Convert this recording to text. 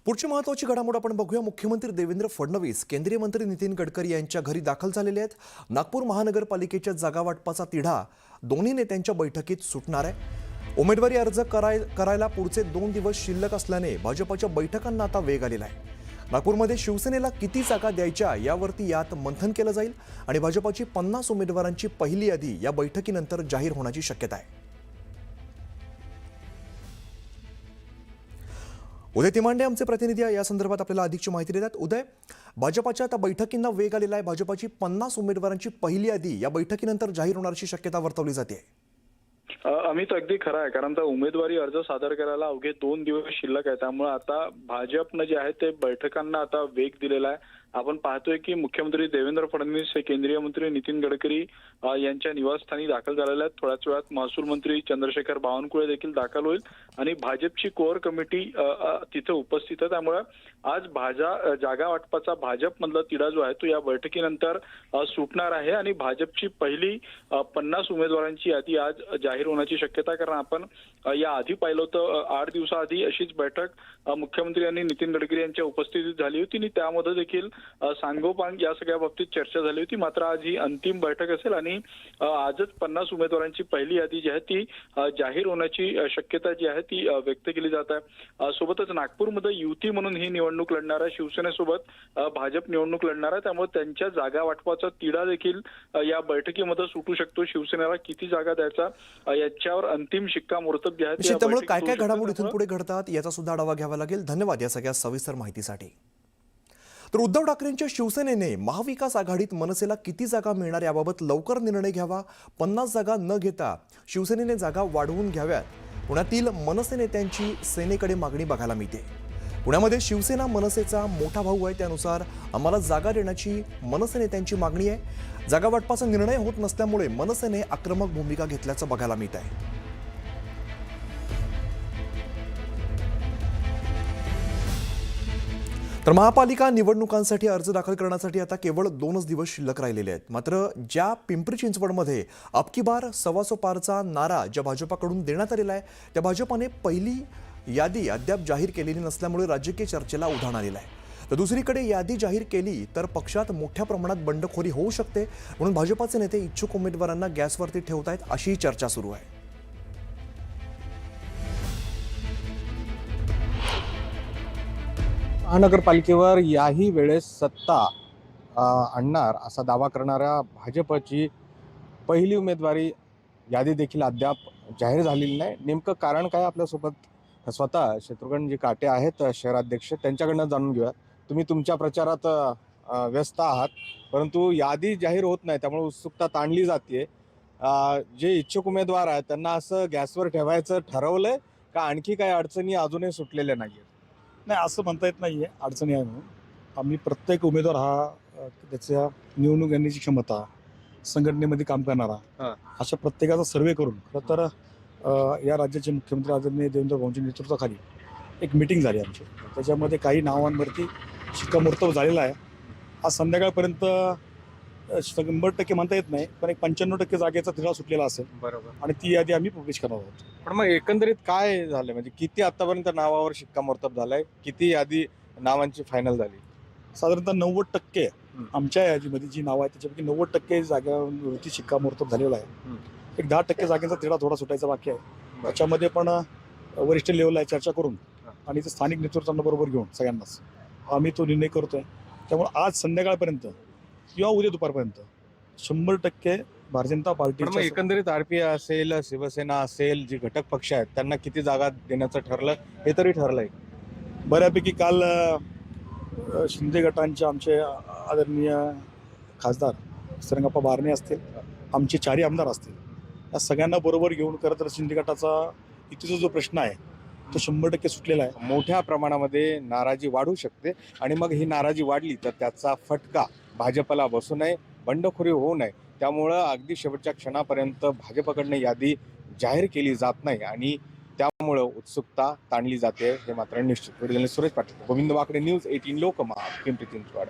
पुढची महत्त्वाची घडामोड आपण बघूया। मुख्यमंत्री देवेंद्र फडणवीस केंद्रीय मंत्री नितीन गडकरी यांच्या घरी दाखल झालेले आहेत। नागपूर महानगरपालिकेच्या जागा वाटपाचा तिढा दोन्ही नेत्यांच्या बैठकीत सुटणार आहे। उमेदवारी अर्ज करायला पुढचे 2 दिवस शिल्लक असल्याने भाजपच्या बैठकांना आता वेग आलेला आहे। नागपूरमध्ये शिवसेनेला किती जागा द्यायच्या यावरती यात मंथन केलं जाईल आणि भाजपची 50 उमेदवारांची पहिली यादी या बैठकीनंतर जाहीर होण्याची शक्यता आहे। उदय तिमांडे आमचे प्रतिनिधी या संदर्भात आपल्याला अधिकची माहिती देतात। उदय, भाजपच्या आता बैठकींना वेग आलेला आहे। भाजपची 50 उमेदवारांची पहिली यादी या बैठकीनंतर जाहीर होण्याची शक्यता वर्तवली जाते। अमित, अगदी खरं आहे, कारण उमेदवारी अर्ज सादर करायला अवघे 2 दिवस शिल्लक आहे। त्यामुळे आता भाजपनं जे आहे ते बैठकांना आता वेग दिलेला आहे। आपण पाहतोय की मुख्यमंत्री देवेंद्र फडणवीस हे केंद्रीय मंत्री नितीन गडकरी यांच्या निवासस्थानी दाखल झालेले आहेत। थोड्याच वेळात महसूल मंत्री चंद्रशेखर बावनकुळे देखील दाखल होईल आणि भाजपची कोर कमिटी तिथे उपस्थित आहे। त्यामुळे आज जागा वाटपाचा भाजपमधला तिढा जो आहे तो या बैठकीनंतर सुटणार आहे आणि भाजपची पहिली 50 उमेदवारांची यादी आज जाहीर होण्याची शक्यता आहे। कारण आपण या आधी पाहिलं होतं 8 दिवसाआधी अशीच बैठक मुख्यमंत्री यांनी नितीन गडकरी यांच्या उपस्थितीत झाली होती आणि त्यामध्ये देखील सांगोपांग या सगळ्या बाबतीत चर्चा झाली होती। मात्र आज ही अंतिम बैठक असेल आणि आजच 50 उमेदवारांची पहिली यादी जी आहे ती जाहीर होण्याची शक्यता जी आहे ती व्यक्त केली जात आहे। सोबतच नागपूरमध्ये युती म्हणून ही निवडणूक लढणार आहे। शिवसेनेसोबत भाजप निवडणूक लढणार आहे। त्यामुळे त्यांच्या जागा वाटपाचा तिढा देखील या बैठकीमध्ये सुटू शकतो। शिवसेनेला किती जागा द्यायचा याच्यावर अंतिम शिक्कामोर्तब जे आहे त्यामुळे काय काय घडामोडी इथून पुढे घडतात याचा सुद्धा आढावा घ्यावा लागेल। धन्यवाद या सगळ्या सविस्तर माहितीसाठी। तर उद्धव ठाकरेंच्या शिवसेनेने महाविकास आघाडीत मनसेला किती जागा मिळणार याबाबत लवकर निर्णय घ्यावा। 50 जागा न घेता शिवसेनेने जागा वाढवून घ्याव्यात, पुण्यातील मनसे नेत्यांची सेनेकडे मागणी बघायला मिळते। पुण्यामध्ये शिवसेना मनसेचा मोठा भाऊ आहे, त्यानुसार आम्हाला जागा देण्याची मनसे नेत्यांची मागणी आहे। जागा वाटपाचा निर्णय होत नसल्यामुळे मनसेने आक्रमक भूमिका घेतल्याचं बघायला मिळत आहे। तर महापालिका निवडणुकांसाठी अर्ज दाखल करण्यासाठी आता केवळ 2च दिवस शिल्लक राहिलेले आहेत। मात्र ज्या पिंपरी चिंचवडमध्ये अब की बार 125 पारचा नारा ज्या भाजपाकडून देण्यात आलेला आहे, त्या भाजपाने पहिली यादी अद्याप जाहीर केलेली नसल्यामुळे राजकीय चर्चेला उधाण आलेलं आहे। तर दुसरीकडे यादी जाहीर केली तर पक्षात मोठ्या प्रमाणात बंडखोरी होऊ शकते, म्हणून भाजपाचे नेते इच्छुक उमेदवारांना गॅसवरती ठेवतायत अशी चर्चा सुरू आहे। महानगरपालिकेवर याही वेळेस सत्ता आणणार असा दावा करणाऱ्या भाजपची पहिली उमेदवारी यादी देखील अद्याप जाहीर झालेली नाही। नेमकं कारण काय, आपल्यासोबत स्वतः शत्रुघ्नजी काटे आहेत शहराध्यक्ष, त्यांच्याकडनं जाणून घेऊया। तुम्ही तुमच्या प्रचारात व्यस्त आहात, परंतु यादी जाहीर होत नाही, त्यामुळे उत्सुकता ताणली जाते। जे इच्छुक उमेदवार आहेत त्यांना असं गॅसवर ठेवायचं ठरवलंय का आणखी काही अडचणी अजूनही सुटलेल्या नाहीये? नाही, असं म्हणता येत नाही आहे अडचणी आहे म्हणून। आम्ही प्रत्येक उमेदवार हा त्याच्या निवडणूक घेण्याची क्षमता, संघटनेमध्ये काम करणारा, अशा प्रत्येकाचा सर्वे करून खरं तर या राज्याचे मुख्यमंत्री आदरणीय देवेंद्र भाऊंच्या नेतृत्वाखाली एक मीटिंग झाली आमची। त्याच्यामध्ये काही नावांवरती शिक्कामोर्तब झालेला आहे। आज संध्याकाळपर्यंत 100% म्हणता येत नाही, पण एक 95% जागेचा तिढा सुटलेला असेल। बरोबर। आणि ती यादी आम्ही पब्लिश करणार आहोत। पण मग एकंदरीत काय झालं, म्हणजे किती आतापर्यंत नावावर शिक्कामोर्तब झालाय, किती यादी नावांची फायनल झाली? साधारणतः 90% आमच्या यादीमध्ये जी नावं आहेत त्याच्यापैकी 90% जागांवरती शिक्कामोर्तब झालेला आहे। एक 10% जागेचा तिढा थोडा सुटायचा बाकी आहे। त्याच्यामध्ये पण वरिष्ठ लेवलला चर्चा करून आणि स्थानिक नेतृत्वांना बरोबर घेऊन सगळ्यांनाच आम्ही तो निर्णय करतोय। त्यामुळे आज संध्याकाळपर्यंत किंवा उद्या दुपारपर्यंत 100% भारतीय जनता पार्टी एकंदरीत आरपीआय असेल, शिवसेना असेल, जे घटक पक्ष आहेत त्यांना किती जागा देण्याचं ठरलं हे तरी ठरलंय बऱ्यापैकी। काल शिंदे गटांचे आमचे आदरणीय खासदार श्रीरंगप्पा बारणे असतील, आमचे 4 आमदार असतील, या सगळ्यांना बरोबर घेऊन खरं तर शिंदे गटाचा इथेचा जो प्रश्न आहे तो 100% सुटलेला आहे। मोठ्या प्रमाणामध्ये नाराजी वाढू शकते आणि मग ही नाराजी वाढली तर त्याचा फटका भाजपला बसू नये, बंडखोरी होऊ नये, त्यामुळं अगदी शेवटच्या क्षणापर्यंत भाजपकडनं यादी जाहीर केली जात नाही आणि त्यामुळं उत्सुकता ताणली जाते हे मात्र निश्चित। सुरेश पाटील, गोविंद वाकडे, न्यूज 18 लोकमत, पिंपरी चिंचवड।